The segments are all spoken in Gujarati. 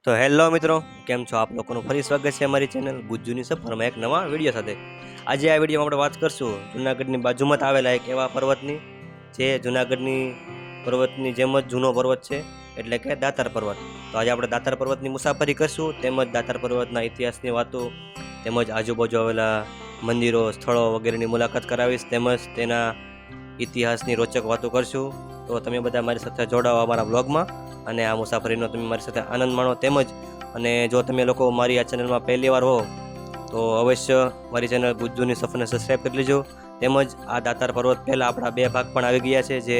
તો હેલો મિત્રો, કેમ છો આપ લોકોનું ફરી સ્વાગત છે અમારી ચેનલ ગુજ્જુની સફરમાં એક નવા વિડીયો સાથે। આજે આ વિડીયોમાં આપણે વાત કરશું જૂનાગઢની બાજુમાં આવેલા એક એવા પર્વતની જે જૂનાગઢની પર્વતની જેમ જ જૂનો પર્વત છે, એટલે કે દાતાર પર્વત। તો આજે આપણે દાતાર પર્વતની મુસાફરી કરશું, તેમજ દાતાર પર્વતના ઇતિહાસની વાતો, તેમજ આજુબાજુ આવેલા મંદિરો, સ્થળો વગેરેની મુલાકાત કરાવીશ, તેમજ તેના ઇતિહાસની રોચક વાતો કરશું। તો તમે બધા મારી સાથે જોડાઓ અમારા બ્લોગમાં અને આ મુસાફરીનો તમે મારી સાથે આનંદ માણો। તેમજ અને જો તમે લોકો મારી આ ચેનલમાં પહેલી વાર હો તો અવશ્ય મારી ચેનલ ગુજ્જુની સફરને સબસ્ક્રાઈબ કરી લેજો। તેમજ આ દાતાર પર્વત પહેલાં આપણા બે ભાગ પણ આવી ગયા છે, જે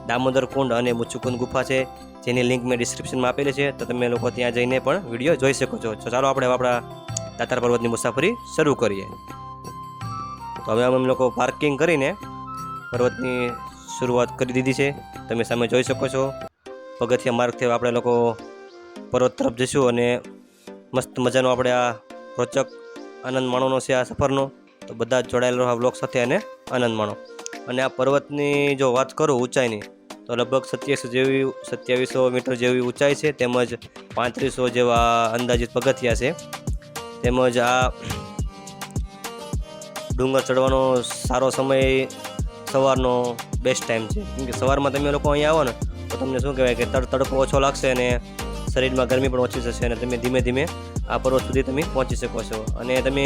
દામોદર કુંડ અને મુચ્છુકુંડ ગુફા છે, જેની લિંક મેં ડિસ્ક્રિપ્શનમાં આપેલી છે, તો તમે લોકો ત્યાં જઈને પણ વિડીયો જોઈ શકો છો। તો ચાલો આપણે આપણા દાતાર પર્વતની મુસાફરી શરૂ કરીએ। તો હવે અમે લોકો પાર્કિંગ કરીને પર્વતની શરૂઆત કરી દીધી છે, તમે સામે જોઈ શકો છો। પગથિયા માર્ગથી આપણે લોકો પર્વત તરફ જઈશું અને મસ્ત મજાનો આપણે આ રોચક આનંદ માણવાનો છે આ સફરનો। તો બધા જ જોડાયેલા રહો આ વ્લોગ સાથે અને આનંદ માણો। અને આ પર્વતની જો વાત કરું ઊંચાઈની, તો લગભગ 2700 મીટર જેવી ઊંચાઈ છે, તેમજ 3500 જેવા અંદાજિત પગથિયા છે। તેમજ આ ડુંગર ચડવાનો સારો સમય સવારનો બેસ્ટ ટાઈમ છે, કેમ કે સવારમાં તમે લોકો અહીંયા આવો ને તો તમને શું કહેવાય કે તડકો ઓછો લાગશે અને શરીરમાં ગરમી પણ ઓછી થશે અને તમે ધીમે ધીમે આ પર્વત સુધી તમે પહોંચી શકો છો। અને તમે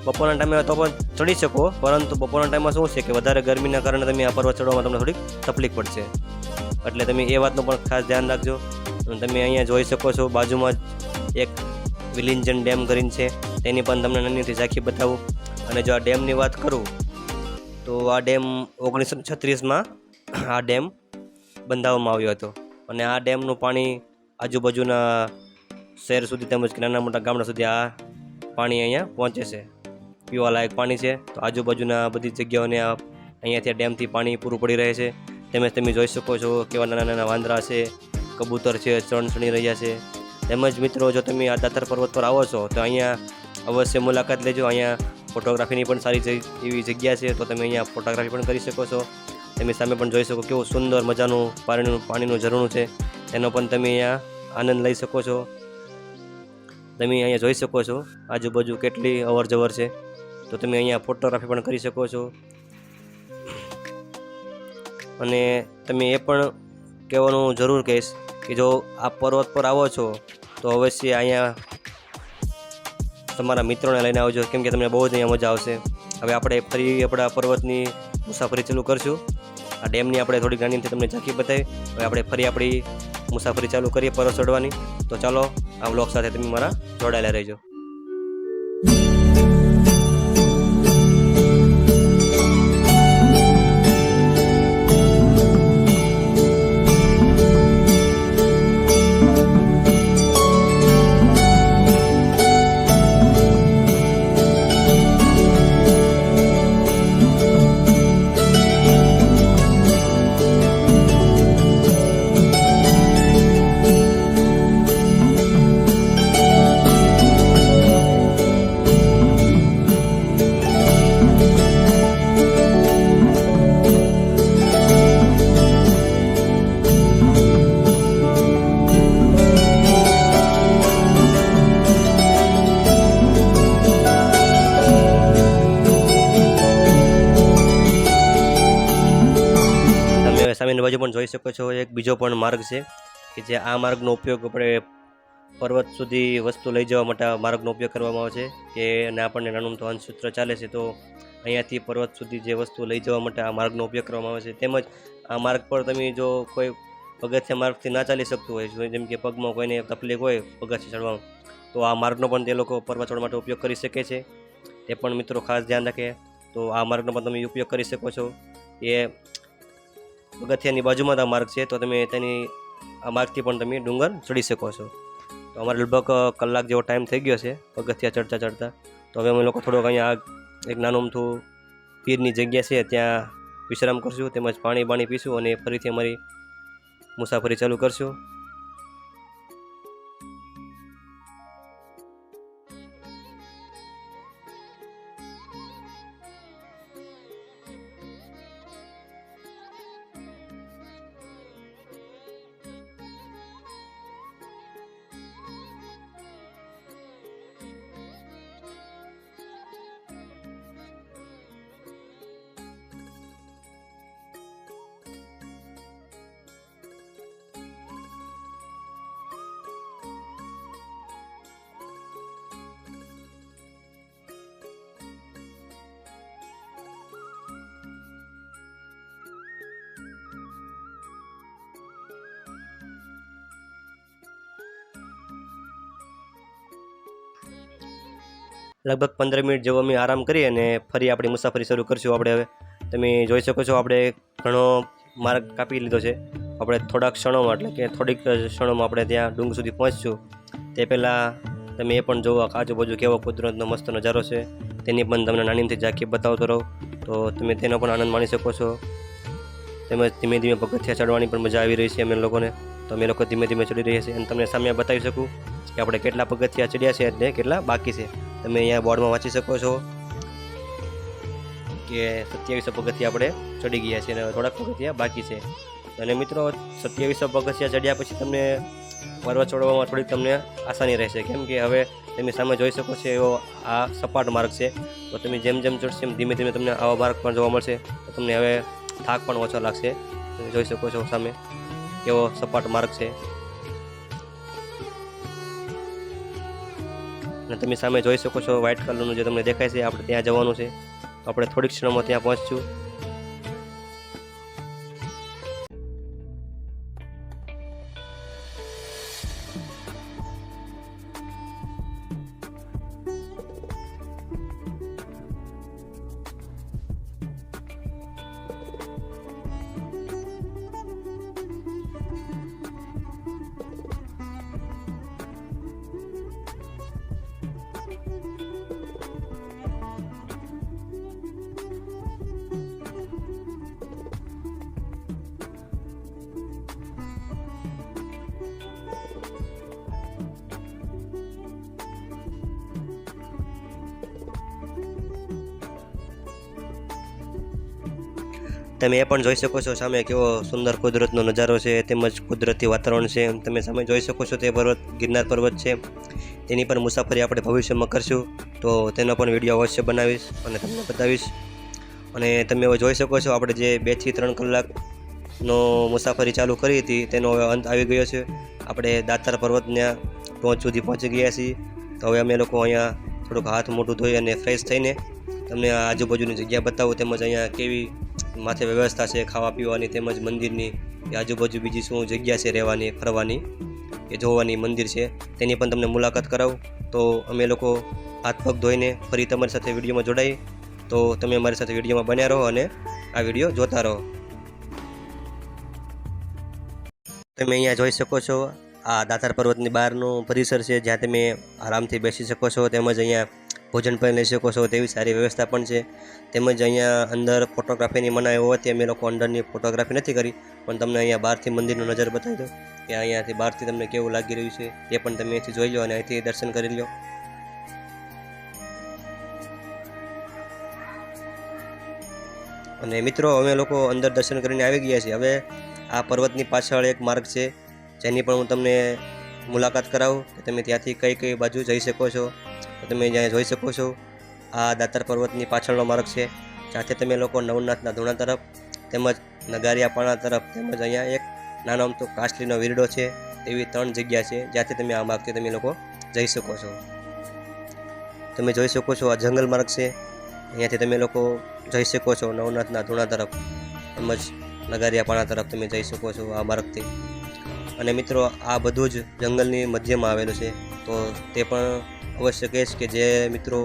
બપોરના ટાઈમે તો પણ ચડી શકો, પરંતુ બપોરના ટાઈમમાં શું છે કે વધારે ગરમીના કારણે તમે આ પર્વત ચડવામાં તમને થોડીક તકલીફ પડશે, એટલે તમે એ વાતનું પણ ખાસ ધ્યાન રાખજો। તમે અહીંયા જોઈ શકો છો બાજુમાં જ એક વિલિંજન ડેમ કરીને છે, તેની પણ તમને નાનીથી ઝાંખી બતાવું। અને જો આ ડેમની વાત કરું તો આ ડેમ 1936માં આ ડેમ બંધાવવામાં આવ્યો હતો, અને આ ડેમનું પાણી આજુબાજુના શહેર સુધી તેમજ નાના મોટા ગામડા સુધી આ પાણી અહીંયા પહોંચે છે, પીવાલાયક પાણી છે। તો આજુબાજુના બધી જગ્યાઓને અહીંયાથી આ ડેમથી પાણી પૂરું પડી રહે છે। તેમજ તમે જોઈ શકો છો કેવા નાના નાના વાંદરા છે, કબૂતર છે, ચણી રહ્યા છે। તેમજ મિત્રો, જો તમે આ દાતાર પર્વત પર આવો છો તો અહીંયા અવશ્ય મુલાકાત લેજો। અહીંયા ફોટોગ્રાફીની પણ સારી એવી જગ્યા છે, તો તમે અહીંયા ફોટોગ્રાફી પણ કરી શકો છો। તમે સામે પણ જોઈ શકો કેવું સુંદર મજાનું પાણીનું ઝરણું છે, તેનો પણ તમે અહીંયા આનંદ લઈ શકો છો। તમે અહીંયા જોઈ શકો છો આજુબાજુ કેટલી અવર જવર છે, તો તમે અહીંયા ફોટોગ્રાફી પણ કરી શકો છો। અને તમે એ પણ કહેવાનું જરૂર કહીશ કે જો આ પર્વત પર આવો છો તો અવશ્ય અહીંયા તમારા મિત્રોને લઈને આવજો, કેમ કે તમને બહુ જ અહીંયા મજા આવશે। હવે આપણે ફરી આપણા પર્વતની મુસાફરી ચાલુ કરશું। આ ડેમની આપણે થોડી નાનીથી તમને ઝાંખી બતાવી, હવે આપણે ફરી આપણી મુસાફરી ચાલુ કરીએ પર્વત ચડવાની। તો ચાલો આ વ્લોગ સાથે તમે મારા જોડાયેલા રહેજો। સામેની બાજુ પણ જોઈ શકો છો એક બીજો પણ માર્ગ છે કે જે આ માર્ગનો ઉપયોગ આપણે પર્વત સુધી વસ્તુ લઈ જવા માટે આ માર્ગનો ઉપયોગ કરવામાં આવે છે, કે અને આપણને નાનું તો અંશસૂત્ર ચાલે છે, તો અહીંયાથી પર્વત સુધી જે વસ્તુ લઈ જવા માટે આ માર્ગનો ઉપયોગ કરવામાં આવે છે। તેમજ આ માર્ગ પર તમે જો કોઈ પગથિયા માર્ગથી ના ચાલી શકતું હોય, જેમ કે પગમાં કોઈને તકલીફ હોય પગથિયા ચડવામાં, તો આ માર્ગનો પણ તે લોકો પર્વત ચડવા માટે ઉપયોગ કરી શકે છે। તે પણ મિત્રો ખાસ ધ્યાન રાખે, તો આ માર્ગનો પણ તમે ઉપયોગ કરી શકો છો। એ પગથિયાની બાજુમાં આ માર્ગ છે, તો તમે તેની આ માર્ગથી પણ તમે ડુંગર ચડી શકો છો। તો અમારે લગભગ કલાક જેવો ટાઈમ થઈ ગયો છે પગથિયા ચડતા, તો હવે અમે લોકો થોડોક અહીંયા એક નાનું અમથું પીરની જગ્યા છે ત્યાં વિશ્રામ કરશું, તેમજ પાણી પીશું અને ફરીથી અમારી મુસાફરી ચાલુ કરશું। લગભગ 15 મિનિટ જેવો અમે આરામ કરી અને ફરી આપણી મુસાફરી શરૂ કરશું. આપણે હવે તમે જોઈ શકો છો આપણે ઘણો માર્ગ કાપી લીધો છે. આપણે થોડાક ક્ષણોમાં એટલે કે થોડીક ક્ષણોમાં આપણે ત્યાં ડુંગ સુધી પહોંચશું. તે પહેલાં તમે એ પણ જુઓ આજુબાજુ કેવો કુદરતનો મસ્ત નજારો છે, તેની પણ તમને નાનીમથી ઝાંખી બતાવતો રહું તો તમે તેનો પણ આનંદ માણી શકો છો. તેમજ ધીમે ધીમે પગથિયા ચડવાની પણ મજા આવી રહી છે અમે લોકોને. તો અમે લોકો ધીમે ધીમે ચડી રહ્યા છીએ અને તમને સામે બતાવી શકું કે આપણે કેટલા પગથિયા ચડ્યા છે અને કેટલા બાકી છે. તમે અહીંયા બોર્ડમાં વાંચી શકો છો કે 2700 પગથિયા આપણે ચડી ગયા છીએ અને થોડાક પગથિયા બાકી છે. અને મિત્રો 2700 પગથિયા ચડ્યા પછી તમને પર્વત ચડવામાં થોડીક તમને આસાની રહેશે, કેમ કે હવે તમે સામે જોઈ શકો છો એવો આ સપાટ માર્ગ છે. તો તમે જેમ જેમ ચડશે એમ ધીમે ધીમે તમને આવા માર્ગ પણ જોવા મળશે. તો તમને હવે થાક પણ ઓછો લાગશે. તમે જોઈ શકો છો સામે કેવો સપાટ માર્ગ છે. અને તમે સામે જોઈ શકો છો વ્હાઇટ કલરનું જે તમને દેખાય છે, આપણે ત્યાં જવાનું છે. તો આપણે થોડીક ક્ષણમાં ત્યાં પહોંચશું. તમે એ પણ જોઈ શકો છો સામે કેવો સુંદર કુદરતનો નજારો છે, તેમજ કુદરતી વાતાવરણ છે. તમે સામે જોઈ શકો છો તે પર્વત ગિરનાર પર્વત છે. તેની પણ મુસાફરી આપણે ભવિષ્યમાં કરશું, તો તેનો પણ વિડીયો અવશ્ય બનાવીશ અને તમને બતાવીશ. અને તમે હવે જોઈ શકો છો આપણે જે 2 થી 3 કલાકનો મુસાફરી ચાલુ કરી હતી તેનો હવે અંત આવી ગયો છે. આપણે દાતાર પર્વતના ટોચ સુધી પહોંચી ગયા છીએ. તો હવે અમે લોકો અહીંયા થોડુંક હાથ મોઢું ધોઈ અને ફ્રેશ થઈને તમને આ આજુબાજુની જગ્યા બતાવું, તેમજ અહીંયા કેવી માથે વ્યવસ્થા છે ખાવા પીવાની, તેમજ મંદિરની આજુબાજુ બીજી શું જગ્યા છે રહેવાની ફરવાની કે જોવાની મંદિર છે તેની પણ તમને મુલાકાત કરાવું. તો અમે લોકો હાથ પગ ધોઈને ફરી તમારી સાથે વિડીયોમાં જોડાઈએ. તો તમે અમારી સાથે વિડીયોમાં બન્યા રહો અને આ વિડીયો જોતા રહો. તમે અહીંયા જોઈ શકો છો આ દાતાર પર્વતની બહારનું પરિસર છે, જ્યાં તમે આરામથી બેસી શકો છો, તેમજ અહીંયા ભોજન પણ લઈ શકો છો તેવી સારી વ્યવસ્થા પણ છે. તેમજ અહીંયા અંદર ફોટોગ્રાફીની મનાઈ હોવાથી અમે લોકો અંદરની ફોટોગ્રાફી નથી કરી, પણ તમને અહીંયા બહારથી મંદિરનો નજર બતાવી દો કે અહીંયાથી બહારથી તમને કેવું લાગી રહ્યું છે એ પણ તમે અહીંથી જોઈ લો અને અહીંથી દર્શન કરી લો. અને મિત્રો અમે લોકો અંદર દર્શન કરીને આવી ગયા છીએ. હવે આ પર્વતની પાછળ એક માર્ગ છે જેની પણ હું તમને મુલાકાત કરાવું કે તમે ત્યાંથી કઈ કઈ બાજુ જઈ શકો છો. તો તમે જ્યાં જોઈ શકો છો આ દાતાર પર્વતની પાછળનો માર્ગ છે, જ્યાંથી તમે લોકો નવનાથના ધૂણા તરફ તેમજ નગારિયાપાણા તરફ તેમજ અહીંયા એક નાનો અમથો કાસલીનો વીરડો છે, એવી 3 જગ્યા છે જ્યાંથી તમે આ માર્ગથી તમે લોકો જઈ શકો છો. તમે જોઈ શકો છો આ જંગલ માર્ગ છે, અહીંયાથી તમે લોકો જઈ શકો છો નવનાથના ધૂણા તરફ તેમજ નગારિયાપાણા તરફ તમે જઈ શકો છો આ માર્ગથી. અને મિત્રો આ બધું જ જંગલની મધ્યમાં આવેલું છે. તો તે પણ અવશ્ય કહીશ કે જે મિત્રો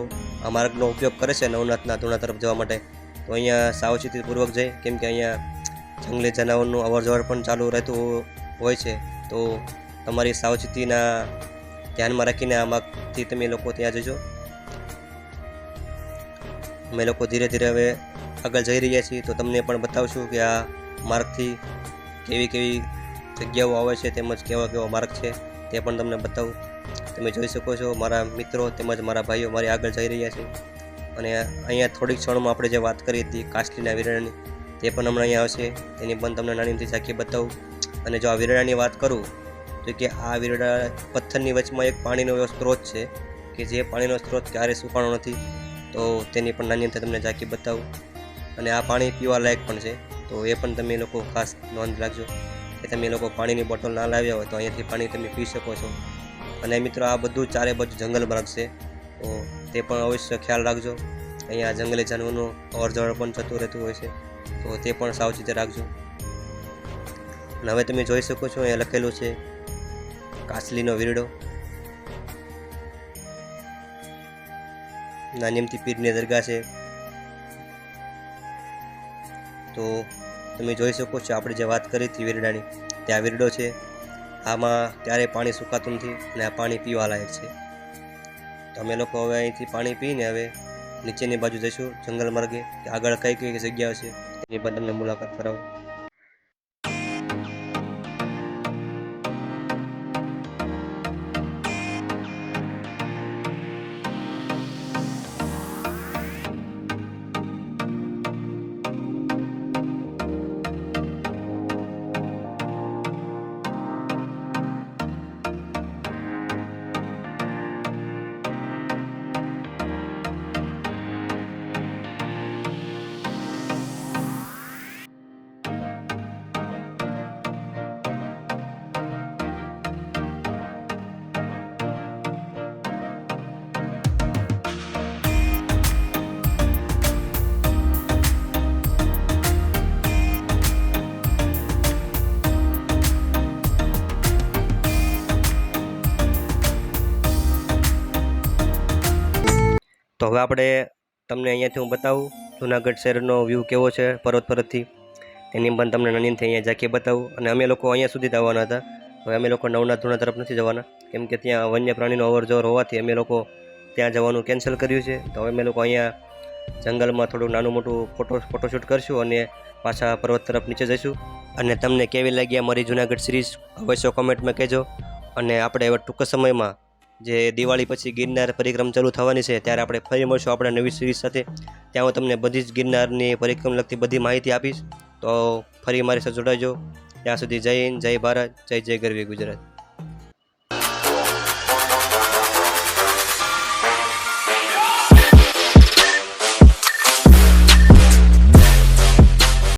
આ માર્ગનો ઉપયોગ કરે છે નવનાથના ધૂણા તરફ જવા માટે, તો અહીંયા સાવચેતીપૂર્વક જાય, કેમ કે અહીંયા જંગલી જનાવરનું અવરજવર પણ ચાલુ રહેતું હોય છે. તો તમારી સાવચેતીના ધ્યાનમાં રાખીને આ માર્ગથી તમે લોકો ત્યાં જજો. અમે લોકો ધીરે ધીરે હવે આગળ જઈ રહ્યા છીએ, તો તમને પણ બતાવશું કે આ માર્ગથી કેવી કેવી જગ્યાઓ આવે છે તેમજ કેવા કેવો માર્ગ છે તે પણ તમને બતાવું. તમે જોઈ શકો છો મારા મિત્રો તેમજ મારા ભાઈઓ મારી આગળ જઈ રહ્યા છે. અને અહીંયા થોડીક ક્ષણમાં આપણે જે વાત કરી હતી કાસલીના વીરડાની, તે પણ હમણાં અહીંયા આવશે, તેની પણ તમને નાનીમથી ઝાંખી બતાવું. અને જો આ વીરડાની વાત કરું તો કે આ વીરડા પથ્થરની વચમાં એક પાણીનો એવો સ્ત્રોત છે કે જે પાણીનો સ્ત્રોત ક્યારેય સુકાણો નથી. તો તેની પણ નાનીમથી તમને ઝાંખી બતાવું. અને આ પાણી પીવા લાયક પણ છે, તો એ પણ તમે લોકો ખાસ નોંધ રાખજો કે તમે લોકો પાણીની બોટલ ના લાવ્યા હોય તો અહીંયાથી પાણી તમે પી શકો છો. અને મિત્રો આ બધું ચારે બાજુ જંગલ માર્ગ છે, તો તે પણ અવશ્ય ખ્યાલ રાખજો. અહીંયા જંગલી જાનવરનું અવરજવર પણ થતું રહેતું હોય છે, તો તે પણ સાવચેતી રાખજો. અને હવે તમે જોઈ શકો છો અહીંયા લખેલું છે કાસલીનો વીરડો. નાની અમથી પીરની દરગાહ છે. તો તમે જોઈ શકો છો આપણે જે વાત કરી હતી વીરડાની, ત્યાં વીરડો છે. આમાં ક્યારેય પાણી સુકાતું નથી અને આ પાણી પીવા લાયક છે. તો અમે લોકો હવે અહીંથી પાણી પીને હવે નીચેની બાજુ જઈશું જંગલ માર્ગે, કે આગળ કઈ કઈ જગ્યાઓ છે એની પણ તમને મુલાકાત કરાવું. તો હવે આપણે તમને અહીંયાથી હું બતાવું જૂનાગઢ શહેરનો વ્યૂ કેવો છે પર્વત પરથી, એની પણ તમને નાનીથી અહીંયા ઝાંખી બતાવું. અને અમે લોકો અહીંયા સુધી જ આવવાના હતા. હવે અમે લોકો નવનાથ ધૂણા તરફ નથી જવાના, કેમ કે ત્યાં વન્ય પ્રાણીનો અવર જવર હોવાથી અમે લોકો ત્યાં જવાનું કેન્સલ કર્યું છે. તો હવે અમે લોકો અહીંયા જંગલમાં થોડું નાનું મોટું ફોટોશૂટ કરશું અને પાછા પર્વત તરફ નીચે જઈશું. અને તમને કેવી લાગી અમારી જૂનાગઢ સિરીઝ અવશ્ય કોમેન્ટમાં કહેજો. અને આપણે હવે ટૂંક સમયમાં જે દિવાળી પછી ગિરનાર પરિક્રમ ચાલુ થવાની છે ત્યારે આપણે ફરી મળશું આપણે નવી સિરીઝ સાથે. ત્યાં હું તમને બધી જ ગિરનારની પરિક્રમ લગતી બધી માહિતી આપીશ. તો ફરી મારી સાથે જોડાજો. ત્યાં સુધી જય હિન્દ, જય ભારત, જય જય ગરવી ગુજરાત.